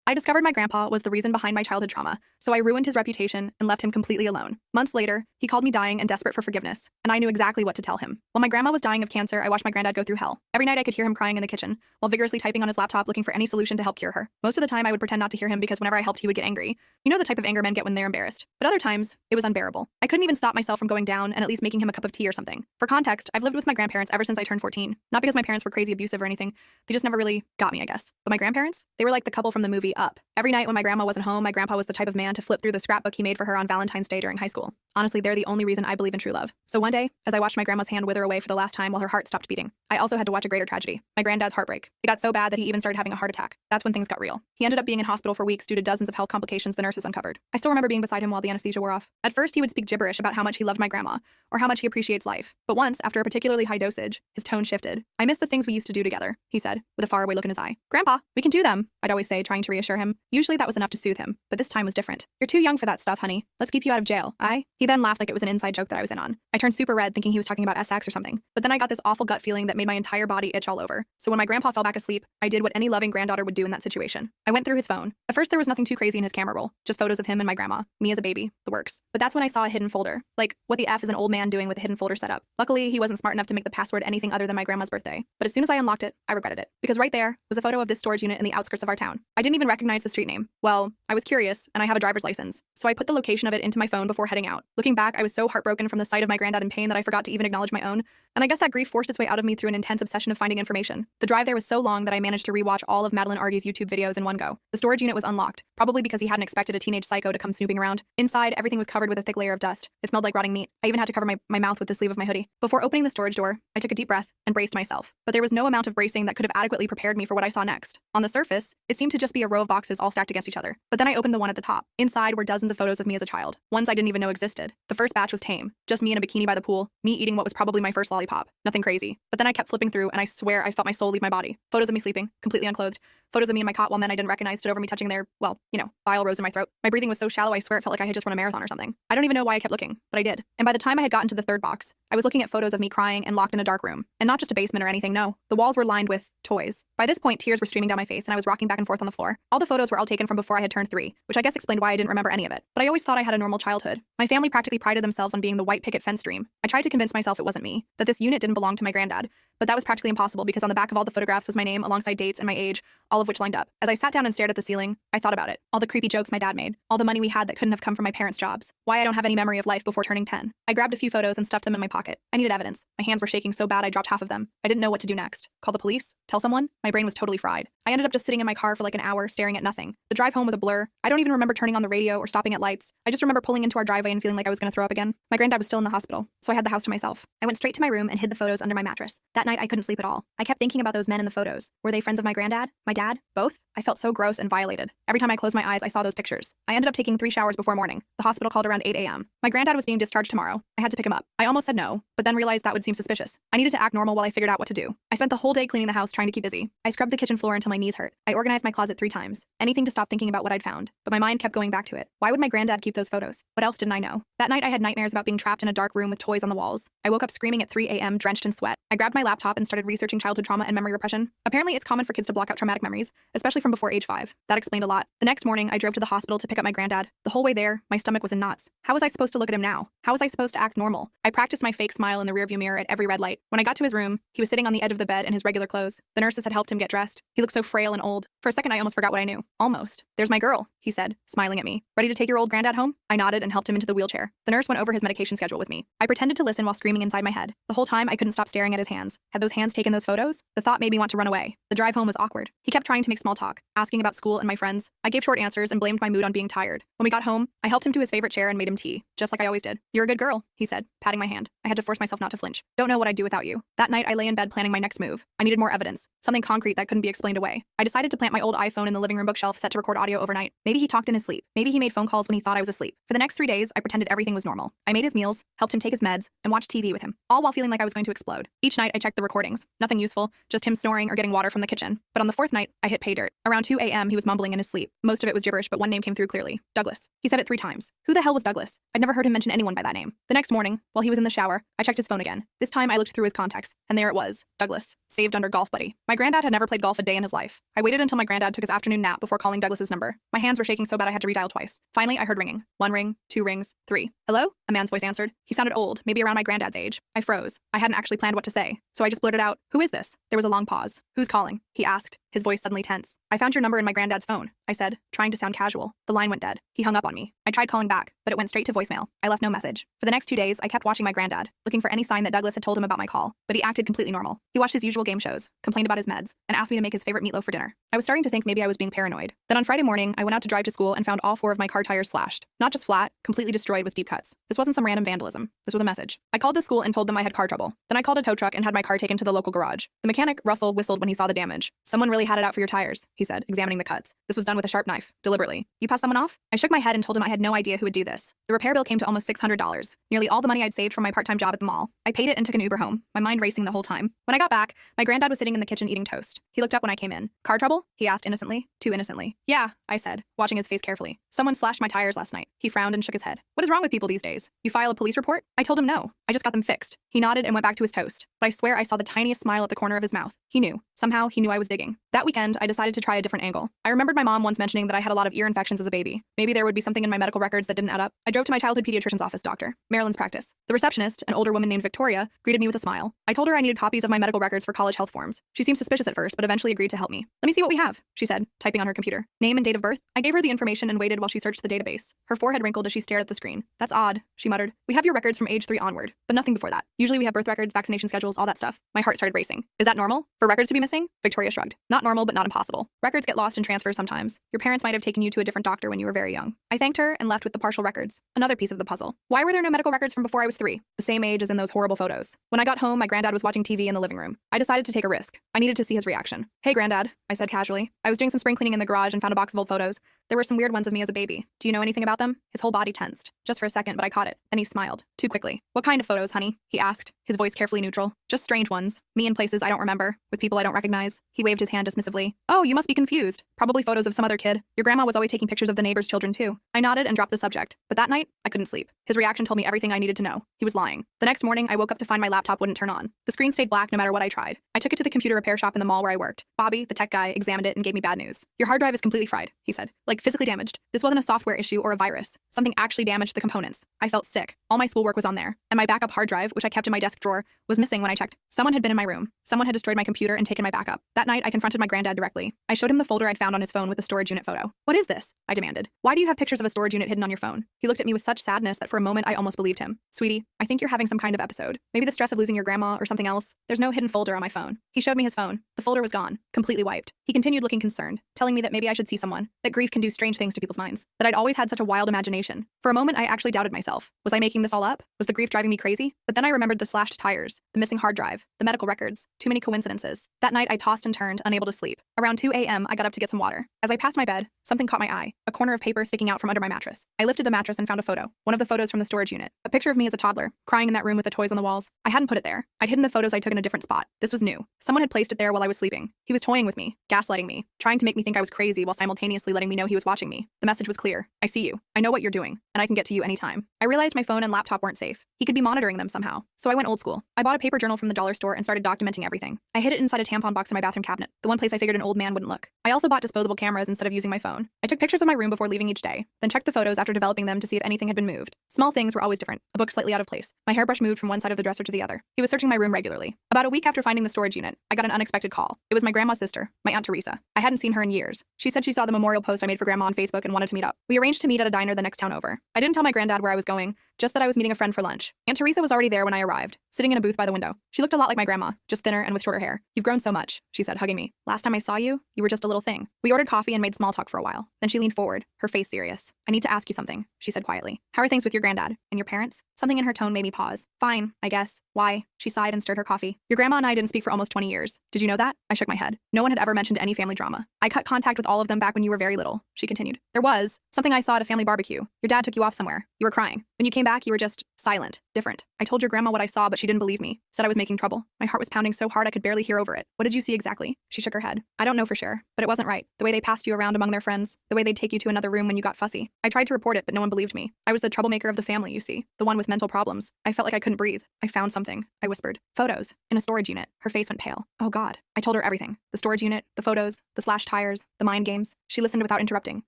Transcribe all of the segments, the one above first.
I discovered my grandpa was the reason behind my childhood trauma, so I ruined his reputation and left him completely alone. Months later, he called me dying and desperate for forgiveness, and I knew exactly what to tell him. While my grandma was dying of cancer, I watched my granddad go through hell. Every night I could hear him crying in the kitchen, while vigorously typing on his laptop looking for any solution to help cure her. Most of the time I would pretend not to hear him because whenever I helped he would get angry. You know the type of anger men get when they're embarrassed. But other times, it was unbearable. I couldn't even stop myself from going down and at least making him a cup of tea or something. For context, I've lived with my grandparents ever since I turned 14. Not because my parents were crazy abusive or anything, they just never really got me, I guess. But my grandparents? They were like the couple from the movie Up. Every night when my grandma wasn't home, my grandpa was the type of man to flip through the scrapbook he made for her on Valentine's Day during high school. Honestly, they're the only reason I believe in true love. So one day, as I watched my grandma's hand wither away for the last time while her heart stopped beating, I also had to watch a greater tragedy. My granddad's heartbreak. It got so bad that he even started having a heart attack. That's when things got real. He ended up being in hospital for weeks due to dozens of health complications the nurses uncovered. I still remember being beside him while the anesthesia wore off. At first, he would speak gibberish about how much he loved my grandma, or how much he appreciates life. But once, after a particularly high dosage, his tone shifted. "I miss the things we used to do together," he said, with a faraway look in his eye. "Grandpa, we can do them," I'd always say, trying to reassure him. Usually that was enough to soothe him, but this time was different. "You're too young for that stuff, honey. Let's keep you out of jail, aye?" He then laughed like it was an inside joke that I was in on. I turned super red thinking he was talking about SX or something, but then I got this awful gut feeling that made my entire body itch all over. So when my grandpa fell back asleep, I did what any loving granddaughter would do in that situation. I went through his phone. At first there was nothing too crazy in his camera roll, just photos of him and my grandma, me as a baby, the works. But that's when I saw a hidden folder. Like, what the F is an old man doing with a hidden folder set up? Luckily, he wasn't smart enough to make the password anything other than my grandma's birthday. But as soon as I unlocked it, I regretted it. Because right there was a photo of this storage unit in the outskirts of our town. I didn't even recognize the street name. Well, I was curious, and I have a driver's license, so I put the location of it into my phone before heading out. Looking back, I was so heartbroken from the sight of my granddad in pain that I forgot to even acknowledge my own, and I guess that grief forced its way out of me through an intense obsession of finding information. The drive there was so long that I managed to rewatch all of Madeline Argy's YouTube videos in one go. The storage unit was unlocked, probably because he hadn't expected a teenage psycho to come snooping around. Inside, everything was covered with a thick layer of dust. It smelled like rotting meat. I even had to cover my mouth with the sleeve of my hoodie. Before opening the storage door, I took a deep breath and braced myself. But there was no amount of bracing that could have adequately prepared me for what I saw next. On the surface, it seemed to just be a row of boxes all stacked against each other. But then I opened the one at the top. Inside were dozens of photos of me as a child, ones I didn't even know existed. The first batch was tame, just me in a bikini by the pool, me eating what was probably my first lollipop. Nothing crazy. But then I kept flipping through, and I swear I felt my soul leave my body. Photos of me sleeping, completely unclothed. Photos of me in my cot while men I didn't recognize stood over me touching their, well, bile rose in my throat. My breathing was so shallow I swear it felt like I had just run a marathon or something. I don't even know why I kept looking, but I did. And by the time I had gotten to the third box, I was looking at photos of me crying and locked in a dark room. And not just a basement or anything, no. The walls were lined with toys. By this point, tears were streaming down my face and I was rocking back and forth on the floor. All the photos were all taken from before I had turned 3, which I guess explained why I didn't remember any of it. But I always thought I had a normal childhood. My family practically prided themselves on being the white picket fence dream. I tried to convince myself it wasn't me, that this unit didn't belong to my granddad. But that was practically impossible because on the back of all the photographs was my name alongside dates and my age, all of which lined up. As I sat down and stared at the ceiling, I thought about it. All the creepy jokes my dad made, all the money we had that couldn't have come from my parents' jobs, why I don't have any memory of life before turning 10. I grabbed a few photos and stuffed them in my pocket. I needed evidence. My hands were shaking so bad I dropped half of them. I didn't know what to do next. Call the police? Tell someone? My brain was totally fried. I ended up just sitting in my car for like an hour staring at nothing. The drive home was a blur. I don't even remember turning on the radio or stopping at lights. I just remember pulling into our driveway and feeling like I was going to throw up again. My granddad was still in the hospital, so I had the house to myself. I went straight to my room and hid the photos under my mattress. That night I couldn't sleep at all. I kept thinking about those men in the photos. Were they friends of my granddad? My dad? Both? I felt so gross and violated. Every time I closed my eyes, I saw those pictures. I ended up taking 3 showers before morning. The hospital called around 8 a.m. My granddad was being discharged tomorrow. I had to pick him up. I almost said no, but then realized that would seem suspicious. I needed to act normal while I figured out what to do. I spent the whole day cleaning the house trying to keep busy. I scrubbed the kitchen floor until my knees hurt. I organized my closet 3 times. Anything to stop thinking about what I'd found. But my mind kept going back to it. Why would my granddad keep those photos? What else didn't I know? That night I had nightmares about being trapped in a dark room with toys on the walls. I woke up screaming at 3 a.m. drenched in sweat. I grabbed my laptop and started researching childhood trauma and memory repression. Apparently it's common for kids to block out traumatic memories, especially from before age 5. That explained a lot. The next morning I drove to the hospital to pick up my granddad. The whole way there, my stomach was in knots. How was I supposed to look at him now? How was I supposed to act normal? I practiced my fake smile in the rearview mirror at every red light. When I got to his room, he was sitting on the edge of the bed in his regular clothes. The nurses had helped him get dressed. He looked so frail and old. For a second I almost forgot what I knew. Almost. "There's my girl," he said, smiling at me. "Ready to take your old granddad home?" I nodded and helped him into the wheelchair. The nurse went over his medication schedule with me. I pretended to listen while screaming inside my head. The whole time I couldn't stop staring at his hands. Had those hands taken those photos? The thought made me want to run away. The drive home was awkward. He kept trying to make small talk, asking about school and my friends. I gave short answers and blamed my mood on being tired. When we got home, I helped him to his favorite chair and made him tea, just like I always did. "You're a good girl," he said, patting my hand. I had to force myself not to flinch. "Don't know what I'd do without you." That night I lay in bed planning my next move. I needed more evidence, something concrete that couldn't be explained away. I decided to plant my old iPhone in the living room bookshelf set to record audio overnight. Maybe he talked in his sleep. Maybe he made phone calls when he thought I was asleep. For the next 3 days, I pretended everything was normal. I made his meals, helped him take his meds, and watched TV with him, all while feeling like I was going to explode. Each night I checked the recordings. Nothing useful, just him snoring or getting water from the kitchen. But on the 4th night, I hit pay dirt. Around 2 a.m. he was mumbling in his sleep. Most of it was gibberish, but one name came through clearly. Douglas. He said it 3 times. Who the hell was Douglas? I'd never never heard him mention anyone by that name. The next morning, while he was in the shower, I checked his phone again. This time I looked through his contacts, and there it was, Douglas, saved under Golf Buddy. My granddad had never played golf a day in his life. I waited until my granddad took his afternoon nap before calling Douglas's number. My hands were shaking so bad I had to redial twice. Finally, I heard ringing. 1 ring, 2 rings, 3. Hello? A man's voice answered. He sounded old, maybe around my granddad's age. I froze. I hadn't actually planned what to say, so I just blurted out, "Who is this?" There was a long pause. "Who's calling?" he asked, his voice suddenly tense. "I found your number in my granddad's phone," I said, trying to sound casual. The line went dead. He hung up on me. I tried calling back, but it went straight to voicemail. I left no message. For the next 2 days, I kept watching my granddad, looking for any sign that Douglas had told him about my call, but he acted completely normal. He watched his usual game shows, complained about his meds, and asked me to make his favorite meatloaf for dinner. I was starting to think maybe I was being paranoid. Then on Friday morning, I went out to drive to school and found all 4 of my car tires slashed. Not just flat, completely destroyed with deep cuts. This wasn't some random vandalism. This was a message. I called the school and told them I had car trouble. Then I called a tow truck and had my car taken to the local garage. The mechanic, Russell, whistled when he saw the damage. "Someone really had it out for your tires," he said, examining the cuts. "This was done with a sharp knife, deliberately. You passed someone off?" I shook my head and told him I had no idea who would do this. The repair bill came to almost $600, nearly all the money I'd saved from my part-time job at the mall. I paid it and took an Uber home, my mind racing the whole time. When I got back, my granddad was sitting in the kitchen eating toast. He looked up when I came in. "Car trouble?" he asked innocently. Too innocently. "Yeah," I said, watching his face carefully. "Someone slashed my tires last night." He frowned and shook his head. "What is wrong with people these days? You file a police report?" I told him no. I just got them fixed. He nodded and went back to his toast. But I swear I saw the tiniest smile at the corner of his mouth. He knew. Somehow, he knew I was digging. That weekend, I decided to try a different angle. I remembered my mom once mentioning that I had a lot of ear infections as a baby. Maybe there would be something in my medical records that didn't add up. I drove to my childhood pediatrician's office doctor, Marilyn's practice. The receptionist, an older woman named Victoria, greeted me with a smile. I told her I needed copies of my medical records for college health forms. She seemed suspicious at first, but eventually agreed to help me. "Let me see what we have," she said, typing on her computer. "Name and date of birth?" I gave her the information and waited while she searched the database. Her forehead wrinkled as she stared at the screen. "That's odd," she muttered. "We have your records from age 3 onward, but nothing before that. Usually we have birth records, vaccination schedules, all that stuff." My heart started racing. "Is that normal? For records to be missing?" Victoria shrugged. "Not normal, but not impossible. Records get lost in transfers sometimes. Your parents might have taken you to a different doctor when you were very young." I thanked her and left with the partial records. Another piece of the puzzle. Why were there no medical records from before I was 3? The same age as in those horrible photos. When I got home, my granddad was watching TV in the living room. I decided to take a risk. I needed to see his reaction. "Hey, Granddad," I said casually. I was doing some spring cleaning in the garage and found a box of old photos. There were some weird ones of me as a baby. "Do you know anything about them?" His whole body tensed. Just for a second, but I caught it. Then he smiled. Too quickly. "What kind of photos, honey?" he asked, his voice carefully neutral. "Just strange ones. Me in places I don't remember, with people I don't recognize." He waved his hand dismissively. "Oh, you must be confused. Probably photos of some other kid. Your grandma was always taking pictures of the neighbors' children too." I nodded and dropped the subject. But that night, I couldn't sleep. His reaction told me everything I needed to know. He was lying. The next morning, I woke up to find my laptop wouldn't turn on. The screen stayed black no matter what I tried. I took it to the computer repair shop in the mall where I worked. Bobby, the tech guy, examined it and gave me bad news. "Your hard drive is completely fried," he said. "Like physically damaged. This wasn't a software issue or a virus. Something actually damaged the components." I felt sick. All my schoolwork was on there, and my backup hard drive, which I kept in my desk drawer, was missing when I checked. Someone had been in my room. Someone had destroyed my computer and taken my backup. That night, I confronted my granddad directly. I showed him the folder I'd found on his phone with the storage unit photo. "What is this?" I demanded. "Why do you have pictures of a storage unit hidden on your phone?" He looked at me with such sadness that for a moment I almost believed him. "Sweetie, I think you're having some kind of episode. Maybe the stress of losing your grandma or something else. There's no hidden folder on my phone." He showed me his phone. The folder was gone, completely wiped. He continued looking concerned, telling me that maybe I should see someone, that grief can do strange things to people's minds, that I'd always had such a wild imagination. For a moment, I actually doubted myself. Was I making this all up? Was the grief driving me crazy? But then I remembered the slashed tires, the missing hard drive, the medical records. Too many coincidences. That night, I tossed and turned, unable to sleep. Around 2 a.m., I got up to get some water. As I passed my bed, something caught my eye, a corner of paper sticking out from under my mattress. I lifted the mattress and found a photo, one of the photos from the storage unit, a picture of me as a toddler, crying in that room with the toys on the walls. I hadn't put it there. I'd hidden the photos I took in a different spot. This was new. Someone had placed it there while I was sleeping. He was toying with me, gaslighting me, trying to make me think I was crazy while simultaneously letting me know he was watching me. The message was clear. "I see you. I know what you're doing, and I can get to you anytime." I realized my phone and laptop weren't safe. He could be monitoring them somehow. So I went old school. I bought a paper journal from the dollar store and started documenting everything. I hid it inside a tampon box in my bathroom cabinet, the one place I figured an old man wouldn't look. I also bought disposable cameras instead of using my phone. I took pictures of my room before leaving each day, then checked the photos after developing them to see if anything had been moved. Small things were always different. A book slightly out of place. My hairbrush moved from one side of the dresser to the other. He was searching my room regularly. About a week after finding the storage unit, I got an unexpected call. It was my grandma's sister, my Aunt Teresa. I hadn't seen her in years. She said she saw the memorial post I made for Grandma on Facebook and wanted to meet up. We arranged to meet at a diner the next town over. I didn't tell my granddad where I was going, just that I was meeting a friend for lunch. Aunt Teresa was already there when I arrived, sitting in a booth by the window. She looked a lot like my grandma, just thinner and with shorter hair. "You've grown so much," she said, hugging me. "Last time I saw you, you were just a little thing." We ordered coffee and made small talk for a while. Then she leaned forward, her face serious. "I need to ask you something," she said quietly. "How are things with your granddad? And your parents?" Something in her tone made me pause. "Fine, I guess. Why?" She sighed and stirred her coffee. "Your grandma and I didn't speak for almost 20 years. Did you know that?" I shook my head. No one had ever mentioned any family drama. "I cut contact with all of them back when you were very little," she continued. "There was something I saw at a family barbecue. Your dad took you off somewhere. You were crying. When you came back, you were just silent, Different. I told your grandma what I saw, but she didn't believe me. Said I was making trouble. My heart was pounding so hard I could barely hear over it. What did you see exactly? She shook her head. I don't know for sure, but it wasn't right. The way they passed you around among their friends, the way they'd take you to another room when you got fussy. I tried to report it, but no one believed me. I was the troublemaker of the family, you see. The one with mental problems. I felt like I couldn't breathe. I found something, I whispered. Photos. In a storage unit. Her face went pale. Oh God. I told her everything. The storage unit, the photos, the slashed tires, the mind games. She listened without interrupting,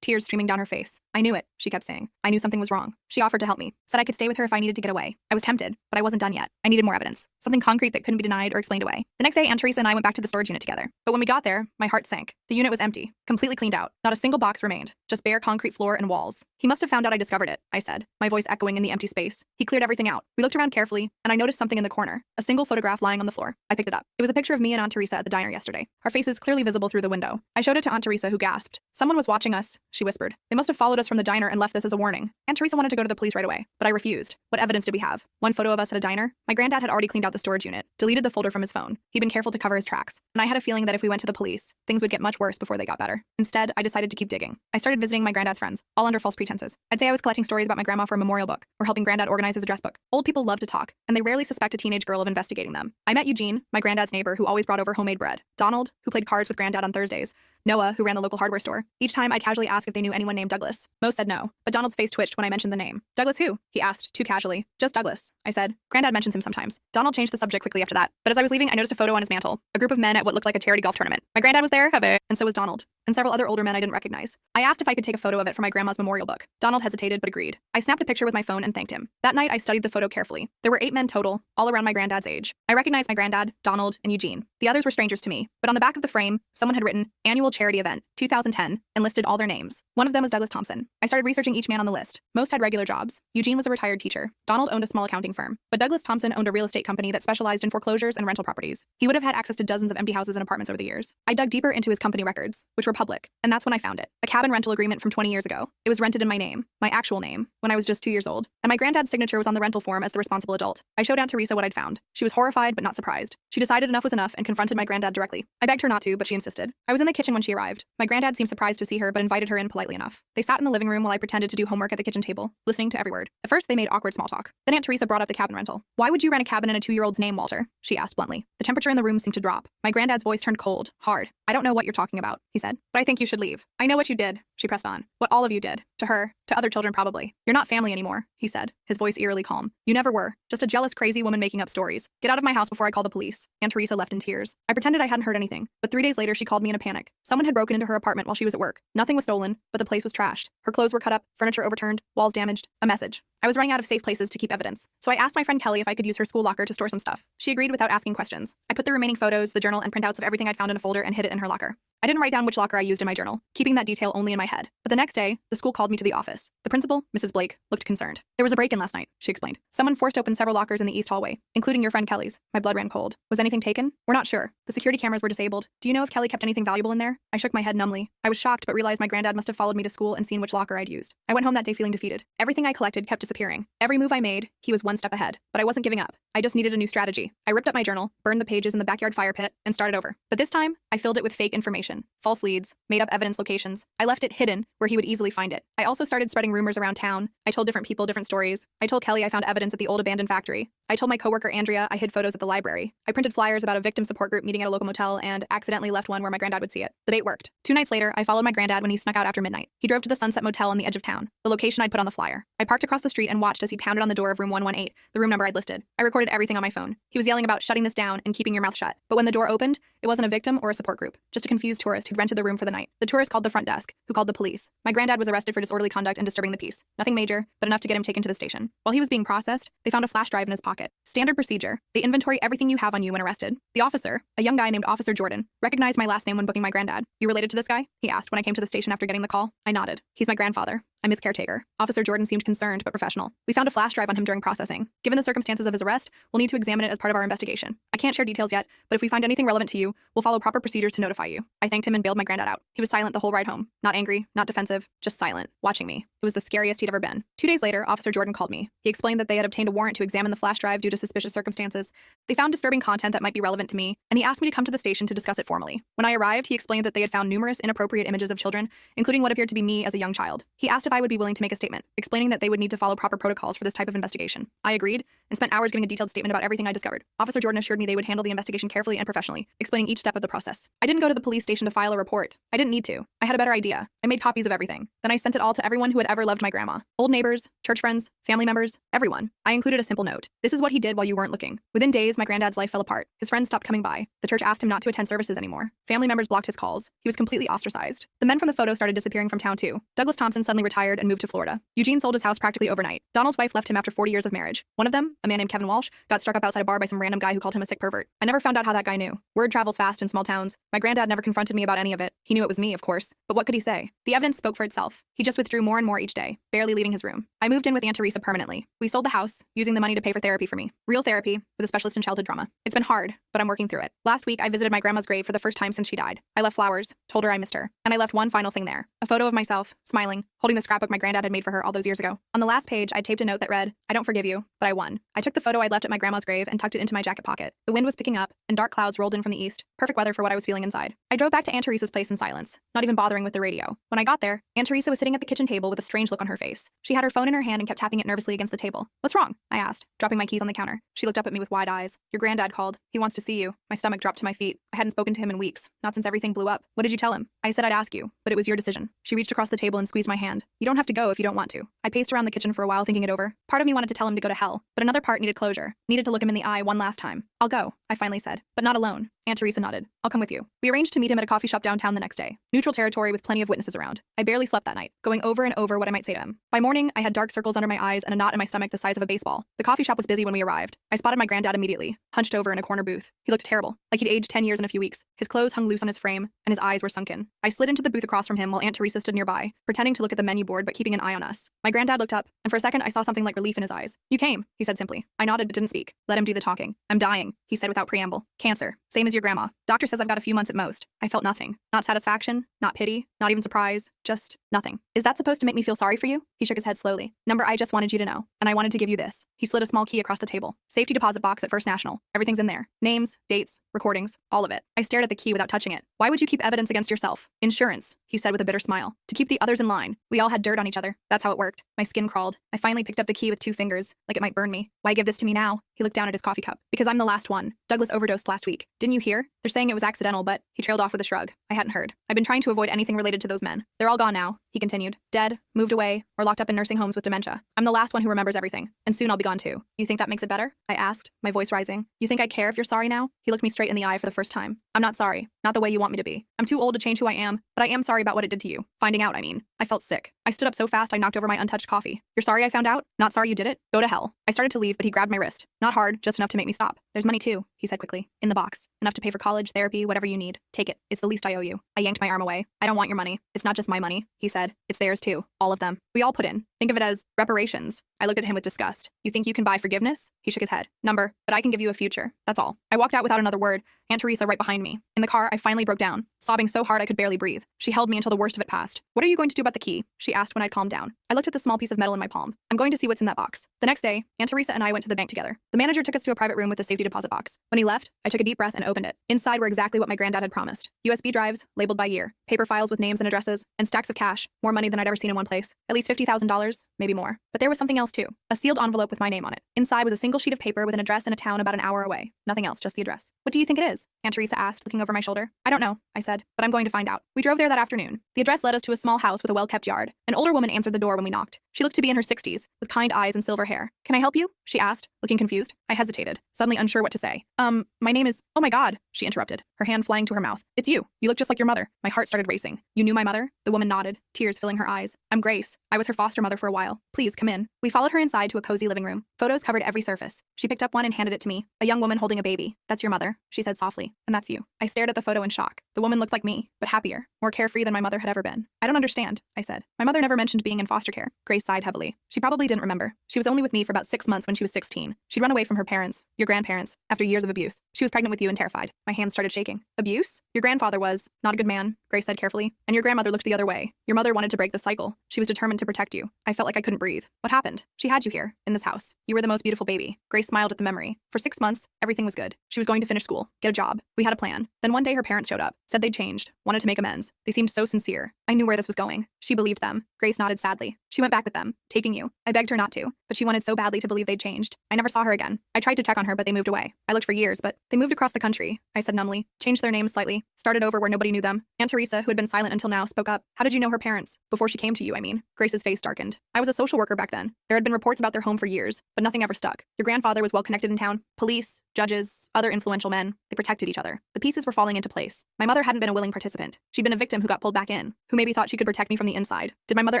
tears streaming down her face. I knew it, she kept saying. I knew something was wrong. She offered to help me. Said I could stay with her if I needed to get away. I was tempted, but I wasn't done yet. I needed more evidence. Something concrete that couldn't be denied or explained away. The next day, Aunt Teresa and I went back to the storage unit together. But when we got there, my heart sank. The unit was empty, completely cleaned out. Not a single box remained, just bare concrete floor and walls. He must have found out I discovered it, I said, my voice echoing in the empty space. He cleared everything out. We looked around carefully, and I noticed something in the corner, a single photograph lying on the floor. I picked it up. It was a picture of me and Aunt Teresa at the diner yesterday, our faces clearly visible through the window. I showed it to Aunt Teresa, who gasped. Someone was watching us, she whispered. They must have followed us from the diner and left this as a warning. Aunt Teresa wanted to go to the police right away, but I refused. What evidence did we have? One photo of us at a diner? My granddad had already cleaned out the storage unit, deleted the folder from his phone. He'd been careful to cover his tracks, and I had a feeling that if we went to the police, things would get much worse before they got better. Instead, I decided to keep digging. I started visiting my granddad's friends, all under false pretenses. I'd say I was collecting stories about my grandma for a memorial book, or helping granddad organize his address book. Old people love to talk, and they rarely suspect a teenage girl of investigating them. I met Eugene, my granddad's neighbor who always brought over homemade bread. Donald, who played cards with granddad on Thursdays. Noah, who ran the local hardware store. Each time, I'd casually ask if they knew anyone named Douglas. Most said no, but Donald's face twitched when I mentioned the name. Douglas who? He asked, too casually. Just Douglas, I said. Granddad mentions him sometimes. Donald changed the subject quickly after that, but as I was leaving, I noticed a photo on his mantle. A group of men at what looked like a charity golf tournament. My granddad was there, and so was Donald. And several other older men I didn't recognize. I asked if I could take a photo of it for my grandma's memorial book. Donald hesitated, but agreed. I snapped a picture with my phone and thanked him. That night, I studied the photo carefully. There were 8 men total, all around my granddad's age. I recognized my granddad, Donald, and Eugene. The others were strangers to me, but on the back of the frame, someone had written, Annual Charity Event, 2010, and listed all their names. One of them was Douglas Thompson. I started researching each man on the list. Most had regular jobs. Eugene was a retired teacher. Donald owned a small accounting firm. But Douglas Thompson owned a real estate company that specialized in foreclosures and rental properties. He would have had access to dozens of empty houses and apartments over the years. I dug deeper into his company records, which were public, and that's when I found it. A cabin rental agreement from 20 years ago. It was rented in my name, my actual name, when I was just 2 years old. And my granddad's signature was on the rental form as the responsible adult. I showed Aunt Teresa what I'd found. She was horrified, but not surprised. She decided enough was enough and confronted my granddad directly. I begged her not to, but she insisted. I was in the kitchen when she arrived. My granddad seemed surprised to see her, but invited her in politely enough. They sat in the living room while I pretended to do homework at the kitchen table, listening to every word. At first, they made awkward small talk. Then Aunt Teresa brought up the cabin rental. Why would you rent a cabin in a 2-year-old's name, Walter? She asked bluntly. The temperature in the room seemed to drop. My granddad's voice turned cold, hard. I don't know what you're talking about, he said, but I think you should leave. I know what you did, she pressed on. What all of you did. To her, to other children probably. You're not family anymore, he said, his voice eerily calm. You never were. Just a jealous, crazy woman making up stories. Get out of my house before I call the police. Aunt Teresa left in tears. I pretended I hadn't heard anything, but 3 days later she called me in a panic. Someone had broken into her apartment while she was at work. Nothing was stolen, but the place was trashed. Her clothes were cut up, furniture overturned, walls damaged. A message. I was running out of safe places to keep evidence, so I asked my friend Kelly if I could use her school locker to store some stuff. She agreed without asking questions. I put the remaining photos, the journal, and printouts of everything I'd found in a folder and hid it in her locker. I didn't write down which locker I used in my journal, keeping that detail only in my head. But the next day, the school called me to the office. The principal, Mrs. Blake, looked concerned. There was a break-in last night, she explained. Someone forced open several lockers in the east hallway, including your friend Kelly's. My blood ran cold. Was anything taken? We're not sure. The security cameras were disabled. Do you know if Kelly kept anything valuable in there? I shook my head numbly. I was shocked, but realized my granddad must have followed me to school and seen which locker I'd used. I went home that day feeling defeated. Everything I collected kept disappearing. Every move I made, he was one step ahead. But I wasn't giving up. I just needed a new strategy. I ripped up my journal, burned the pages in the backyard fire pit, and started over. But this time, I filled it with fake information, false leads, made up evidence locations. I left it hidden where he would easily find it. I also started spreading rumors around town. I told different people different stories. I told Kelly I found evidence at the old abandoned factory. I told my coworker Andrea I hid photos at the library. I printed flyers about a victim support group meeting at a local motel and accidentally left one where my granddad would see it. The bait worked. 2 nights later, I followed my granddad when he snuck out after midnight. He drove to the Sunset Motel on the edge of town, the location I'd put on the flyer. I parked across the street and watched as he pounded on the door of room 118, the room number I'd listed. I recorded everything on my phone. He was yelling about shutting this down and keeping your mouth shut. But when the door opened, it wasn't a victim or a support group, just a confused tourist who'd rented the room for the night. The tourist called the front desk, who called the police. My granddad was arrested for disorderly conduct and disturbing the peace. Nothing major, but enough to get him taken to the station. While he was being processed, they found a flash drive in his pocket. Standard procedure. They inventory everything you have on you when arrested. The officer, a young guy named Officer Jordan, recognized my last name when booking my granddad. You related to this guy? He asked when I came to the station after getting the call. I nodded. He's my grandfather. I'm his caretaker. Officer Jordan seemed concerned but professional. We found a flash drive on him during processing. Given the circumstances of his arrest, we'll need to examine it as part of our investigation. I can't share details yet, but if we find anything relevant to you, we'll follow proper procedures to notify you. I thanked him and bailed my granddad out. He was silent the whole ride home. Not angry, not defensive, just silent, watching me. It was the scariest he'd ever been. 2 days later, Officer Jordan called me. He explained that they had obtained a warrant to examine the flash drive due to suspicious circumstances. They found disturbing content that might be relevant to me, and he asked me to come to the station to discuss it formally. When I arrived, he explained that they had found numerous inappropriate images of children, including what appeared to be me as a young child. He asked if I would be willing to make a statement, explaining that they would need to follow proper protocols for this type of investigation. I agreed, and spent hours giving a detailed statement about everything I discovered. Officer Jordan assured me they would handle the investigation carefully and professionally, explaining each step of the process. I didn't go to the police station to file a report. I didn't need to. I had a better idea. I made copies of everything. Then I sent it all to everyone who had ever loved my grandma. Old neighbors, church friends, family members, everyone. I included a simple note. This is what he did while you weren't looking. Within days, my granddad's life fell apart. His friends stopped coming by. The church asked him not to attend services anymore. Family members blocked his calls. He was completely ostracized. The men from the photo started disappearing from town too. Douglas Thompson suddenly retired and moved to Florida. Eugene sold his house practically overnight. Donald's wife left him after 40 years of marriage. One of them, a man named Kevin Walsh, got struck up outside a bar by some random guy who called him a sick pervert. I never found out how that guy knew. Word travels fast in small towns. My granddad never confronted me about any of it. He knew it was me, of course. But what could he say? The evidence spoke for itself. He just withdrew more and more each day, barely leaving his room. I moved in with Aunt Teresa permanently. We sold the house, using the money to pay for therapy for me. Real therapy, with a specialist in childhood trauma. It's been hard, but I'm working through it. Last week, I visited my grandma's grave for the first time since she died. I left flowers, told her I missed her, and I left one final thing there. A photo of myself, smiling, holding the scrapbook my granddad had made for her all those years ago. On the last page, I taped a note that read, "I don't forgive you, but I won." I took the photo I'd left at my grandma's grave and tucked it into my jacket pocket. The wind was picking up, and dark clouds rolled in from the east. Perfect weather for what I was feeling inside. I drove back to Aunt Teresa's place in silence, not even bothering with the radio. When I got there, Aunt Teresa was sitting at the kitchen table with a strange look on her face. She had her phone in her hand and kept tapping it nervously against the table. "What's wrong?" I asked, dropping my keys on the counter. She looked up at me with wide eyes. "Your granddad called. He wants to see you." My stomach dropped to my feet. I hadn't spoken to him in weeks, not since everything blew up. "What did you tell him?" "I said I'd ask you, but it was your decision." She reached across the table and squeezed my hand. "You don't have to go if you don't want to." I paced around the kitchen for a while thinking it over. Part of me wanted to tell him to go to hell, but another part needed closure, needed to look him in the eye one last time. "I'll go," I finally said, "but not alone." Aunt Teresa nodded. "I'll come with you." We arranged to meet him at a coffee shop downtown the next day. Neutral territory with plenty of witnesses around. I barely slept that night, going over and over what I might say to him. By morning, I had dark circles under my eyes and a knot in my stomach the size of a baseball. The coffee shop was busy when we arrived. I spotted my granddad immediately, hunched over in a corner booth. He looked terrible, like he'd aged 10 years in a few weeks. His clothes hung loose on his frame, and his eyes were sunken. I slid into the booth across from him while Aunt Teresa stood nearby, pretending to look at the menu board but keeping an eye on us. My granddad looked up, and for a second I saw something like relief in his eyes. "You came," he said simply. I nodded but didn't speak. Let him do the talking. "I'm dying," he said without preamble. "Cancer. Same as your grandma. Doctor says I've got a few months at most." I felt nothing. Not satisfaction, not pity, not even surprise, just nothing. "Is that supposed to make me feel sorry for you?" He shook his head slowly. "Number, I just wanted you to know, and I wanted to give you this." He slid a small key across the table. "Safety deposit box at First National. Everything's in there. Names, dates, recordings, all of it." I stared at the key without touching it. "Why would you keep evidence against yourself?" "Insurance," he said with a bitter smile. "To keep the others in line. We all had dirt on each other. That's how it worked." My skin crawled. I finally picked up the key with 2 fingers, like it might burn me. "Why give this to me now?" He looked down at his coffee cup. "Because I'm the last one. Douglas overdosed last week. Didn't you hear? They're saying it was accidental, but..." He trailed off with a shrug. I hadn't heard. I've been trying to avoid anything related to those men. They're all gone now, he continued. Dead, moved away, or locked up in nursing homes with dementia. I'm the last one who remembers everything, and soon I'll be gone too. "You think that makes it better?" I asked, my voice rising. "You think I care if you're sorry now?" He looked me straight in the eye for the first time. "I'm not sorry. Not the way you want me to be. I'm too old to change who I am, but I am sorry about what it did to you. Finding out, I mean." I felt sick. I stood up so fast I knocked over my untouched coffee. "You're sorry I found out? Not sorry you did it? Go to hell." I started to leave, but he grabbed my wrist. "Not hard, just enough to make me stop. There's money too," he said quickly. "In the box. Enough to pay for college, therapy, whatever you need. Take it. It's the least I owe you." I yanked my arm away. "I don't want your money. It's not just my money," he said. "It's theirs too. All of them. We all put in. Think of it as reparations." I looked at him with disgust. "You think you can buy forgiveness?" He shook his head. "Number, but I can give you a future. That's all." I walked out without another word, Aunt Teresa right behind me. In the car, I finally broke down, sobbing so hard I could barely breathe. She held me until the worst of it passed. "What are you going to do about the key?" she asked when I'd calmed down. I looked at the small piece of metal in my palm. "I'm going to see what's in that box." The next day, Aunt Teresa and I went to the bank together. The manager took us to a private room with a safety deposit box. When he left, I took a deep breath and opened it. Inside were exactly what my granddad had promised. USB drives, labeled by year, paper files with names and addresses, and stacks of cash, more money than I'd ever seen in one place. At least $50,000, maybe more. But there was something else too. A sealed envelope with my name on it. Inside was a single sheet of paper with an address in a town about an hour away. Nothing else, just the address. "What do you think it is?" Aunt Teresa asked, looking over my shoulder. "I don't know," I said, "but I'm going to find out." We drove there that afternoon. The address led us to a small house with a well-kept yard. An older woman answered the door when we knocked. She looked to be in her 60s, with kind eyes and silver hair. "Can I help you?" she asked, looking confused. I hesitated, suddenly unsure what to say. My name is..." "Oh my God," she interrupted, her hand flying to her mouth. "It's you. You look just like your mother." My heart started racing. "You knew my mother?" The woman nodded, tears filling her eyes. "I'm Grace. I was her foster mother for a while. Please, come in." We followed her inside to a cozy living room. Photos covered every surface. She picked up one and handed it to me. "A young woman holding a baby. That's your mother," she said softly. me, and that's you. I stared at the photo in shock. The woman looked like me, but happier, more carefree than my mother had ever been. I don't understand, I said. My mother never mentioned being in foster care. Grace sighed heavily. She probably didn't remember. She was only with me for about 6 months when she was 16. She'd run away from her parents, your grandparents, after years of abuse. She was pregnant with you and terrified. My hands started shaking. Abuse? Your grandfather was not a good man, Grace said carefully, and your grandmother looked the other way. Your mother wanted to break the cycle. She was determined to protect you. I felt like I couldn't breathe. What happened? She had you here, in this house. You were the most beautiful baby. Grace smiled at the memory. For 6 months, everything was good. She was going to finish school, get a job. We had a plan. Then one day her parents showed up, said they'd changed, wanted to make amends. They seemed so sincere. I knew where this was going. She believed them. Grace nodded sadly. She went back with them, taking you. I begged her not to, but she wanted so badly to believe they'd changed. I never saw her again. I tried to check on her, but they moved away. I looked for years, but they moved across the country, I said numbly. Changed their names slightly. Started over where nobody knew them. Aunt Teresa, who had been silent until now, spoke up. How did you know her parents? Before she came to you, I mean. Grace's face darkened. I was a social worker back then. There had been reports about their home for years, but nothing ever stuck. Your grandfather was well connected in town. Police, judges, other influential men. They protected each other. The pieces were falling into place. My mother hadn't been a willing participant. She'd been a victim who got pulled back in, who maybe thought she could protect me from the inside. Did my mother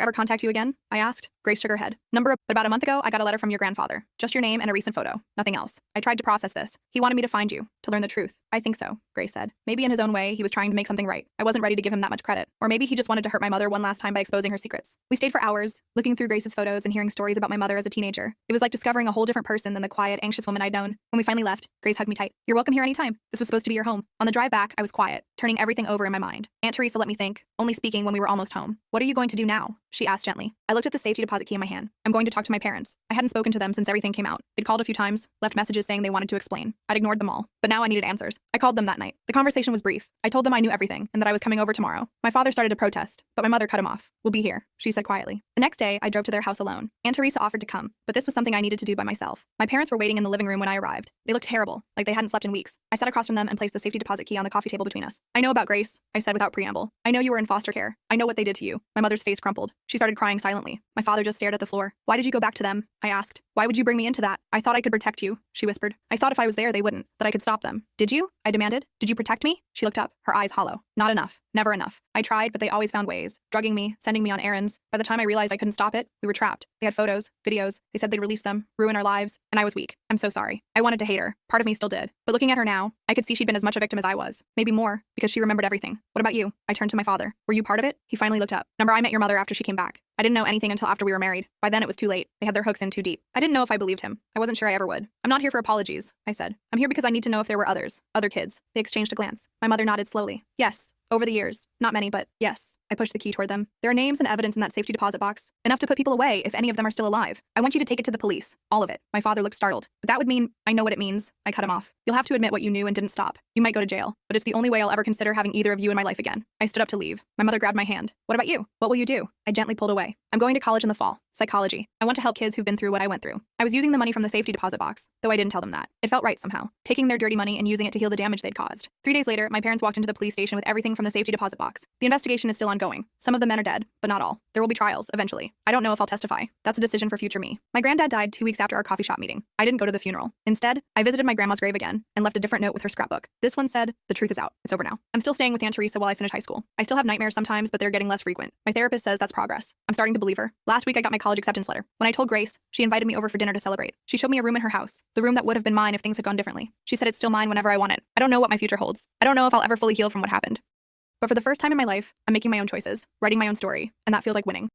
ever contact you again? I asked. Grace shook her head. But about a month ago, I got a letter from your grandfather. Just your name and a recent photo. Nothing else. I tried to process this. He wanted me to find you, to learn the truth. I think so, Grace said. Maybe in his own way, he was trying to make something right. I wasn't ready to give him that much credit. Or maybe he just wanted to hurt my mother one last time by exposing her secrets. We stayed for hours, looking through Grace's photos and hearing stories about my mother as a teenager. It was like discovering a whole different person than the quiet, anxious woman I'd known. When we finally left, Grace hugged me tight. You're welcome here anytime. This was supposed to be your home. On the drive back, I was quiet, turning everything over in my mind. Aunt Teresa let me think, only speaking when we were almost home. What are you going to do now? She asked gently. I looked at the safety deposit key in my hand. I'm going to talk to my parents. I hadn't spoken to them since everything came out. They'd called a few times, left messages saying they wanted to explain. I'd ignored them all, but now I needed answers. I called them that night. The conversation was brief. I told them I knew everything and that I was coming over tomorrow. My father started to protest, but my mother cut him off. We'll be here, she said quietly. The next day, I drove to their house alone. Aunt Teresa offered to come, but this was something I needed to do by myself. My parents were waiting in the living room when I arrived. They looked terrible, like they hadn't slept in weeks. I sat across from them and placed the safety deposit key on the coffee table between us. I know about Grace, I said without preamble. I know you were in foster care. I know what they did to you. My mother's face crumpled. She started crying silently. My father just stared at the floor. Why did you go back to them? I asked. Why would you bring me into that? I thought I could protect you, she whispered. I thought if I was there, they wouldn't, that I could stop them. Did you? I demanded. Did you protect me? She looked up, her eyes hollow. Not enough. Never enough. I tried, but they always found ways. Drugging me, sending me on errands. By the time I realized I couldn't stop it, we were trapped. They had photos, videos. They said they'd release them, ruin our lives, and I was weak. I'm so sorry. I wanted to hate her. Part of me still did. But looking at her now, I could see she'd been as much a victim as I was. Maybe more, because she remembered everything. What about you? I turned to my father. Were you part of it? He finally looked up. I met your mother after she came back. I didn't know anything until after we were married. By then it was too late. They had their hooks in too deep. I didn't know if I believed him. I wasn't sure I ever would. I'm not here for apologies, I said. I'm here because I need to know if there were others, other kids. They exchanged a glance. My mother nodded slowly. Yes. Over the years. Not many, but yes. I pushed the key toward them. There are names and evidence in that safety deposit box. Enough to put people away if any of them are still alive. I want you to take it to the police. All of it. My father looked startled. But that would mean, I know what it means. I cut him off. You'll have to admit what you knew and didn't stop. You might go to jail, but it's the only way I'll ever consider having either of you in my life again. I stood up to leave. My mother grabbed my hand. What about you? What will you do? I gently pulled away. I'm going to college in the fall. Psychology. I want to help kids who've been through what I went through. I was using the money from the safety deposit box, though I didn't tell them that. It felt right somehow. Taking their dirty money and using it to heal the damage they'd caused. 3 days later, my parents walked into the police station with everything from the safety deposit box. The investigation is still ongoing. Some of the men are dead, but not all. There will be trials, eventually. I don't know if I'll testify. That's a decision for future me. My granddad died 2 weeks after our coffee shop meeting. I didn't go to the funeral. Instead, I visited my grandma's grave again and left a different note with her scrapbook. This one said, the truth is out. It's over now. I'm still staying with Aunt Teresa while I finish high school. I still have nightmares sometimes, but they're getting less frequent. My therapist says that's progress. I'm starting to believe her. Last week, I got my college acceptance letter. When I told Grace, she invited me over for dinner to celebrate. She showed me a room in her house, the room that would have been mine if things had gone differently. She said it's still mine whenever I want it. I don't know what my future holds. I don't know if I'll ever fully heal from what happened. But for the first time in my life, I'm making my own choices, writing my own story, and that feels like winning.